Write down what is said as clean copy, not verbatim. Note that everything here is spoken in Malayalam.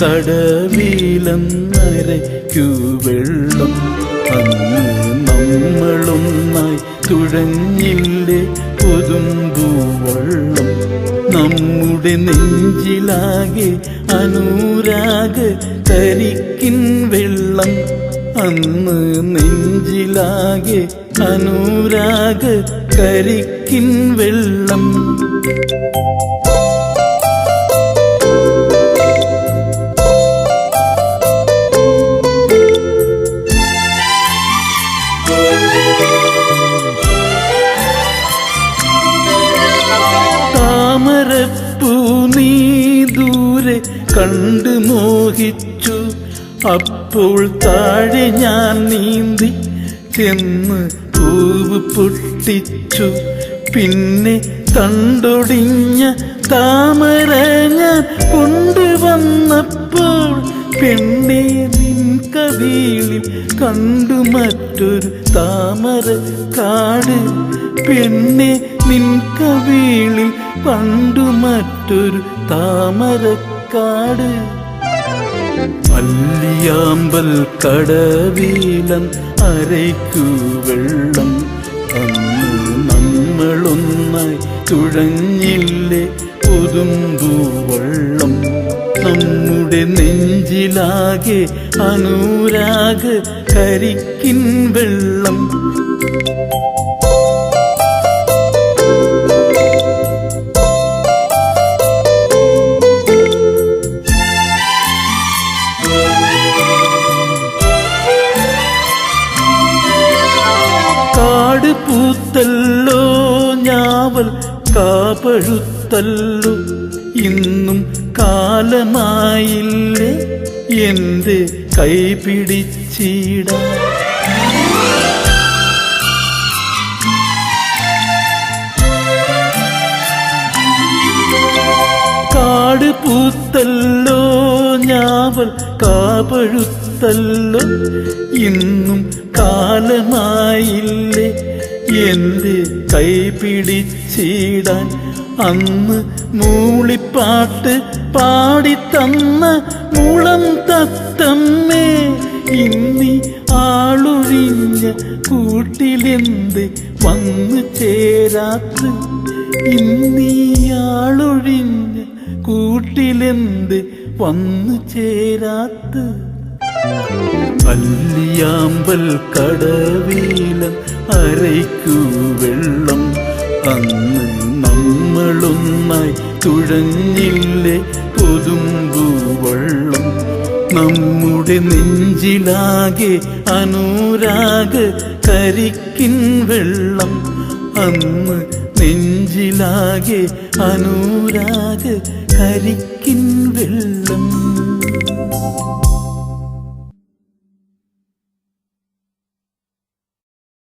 കടവിലെന്നരയ്ക്കു വെള്ളം. അന്ന് നമ്മളൊന്നായി തുഴഞ്ഞില്ലേ പൊതുമ്പൂവള്ളം. നമ്മുടെ നെഞ്ചിലാകെ അനുരാഗ കരിക്കിൻ വെള്ളം. അന്ന് നെഞ്ചിലാകെ അനുരാഗ കരിക്കിൻ വെള്ളം. താമരപ്പൂ നീ ദൂരെ കണ്ടു മോഹിച്ചു. അപ്പോൾ താഴെ ഞാൻ നീന്തി ചെന്ന് പൂവ് പൊട്ടിച്ചു. പിന്നെ തണ്ടൊടിഞ്ഞ താമര ഞാൻ കൊണ്ടുവന്നപ്പോൾ പെണ്ണെ നിൻ കവിളിൽ കണ്ടു മറ്റൊരു താമര കാട്. പെണ്ണെ നിൻ കവിളിൽ കണ്ടു മറ്റൊരു താമരക്കാട്. അല്ലിയാമ്പൽ കടവിലൻ അരയ്ക്കു വെള്ളം. അന്ന് നമ്മളൊന്നായി തുഴഞ്ഞില്ലേ പൊതുമ്പൂവള്ളം. നമ്മുടെ നെഞ്ചിലാകെ അനുരാഗ കരിക്കിൻ വെള്ളം. കാട് പൂത്തല്ലോ ഞാവൽ കാപഴുത്തല്ലോ. ഇന്നും കാലമായില്ലേ എന്റെ കൈ പിടിച്ചിടാൻ. കാട് പൂത്തല്ലോ ഞാവൽ കാപഴുത്തല്ലോ. ഇന്നും കാലമായില്ലേ എന്റെ കൈ പിടിച്ചിടാൻ. അന്ന് മൂളിപ്പാട്ട് പാടിത്തന്ന മുളം തത്തമ്മേ ഇന്നീ ആളൊഴിഞ്ഞ കൂട്ടിലെന്ത് വന്നു ചേരാത്ത്. ഇന്നീ ആളൊഴിഞ്ഞ കൂട്ടിലെന്ത് വന്നു ചേരാത്ത്. അല്ലിയാമ്പൽ കടവിലൻ അരയ്ക്കു വെള്ളം. അന്ന് നമ്മളൊന്നായി തുഴഞ്ഞില്ലേ പൊതുമ്പൂവള്ളം. നമ്മുടെ നെഞ്ചിലാകെ അനുരാഗ കരിക്കിൻ വെള്ളം. അന്ന് നെഞ്ചിലാകെ അനുരാഗ കരിക്കിൻ വെള്ളം.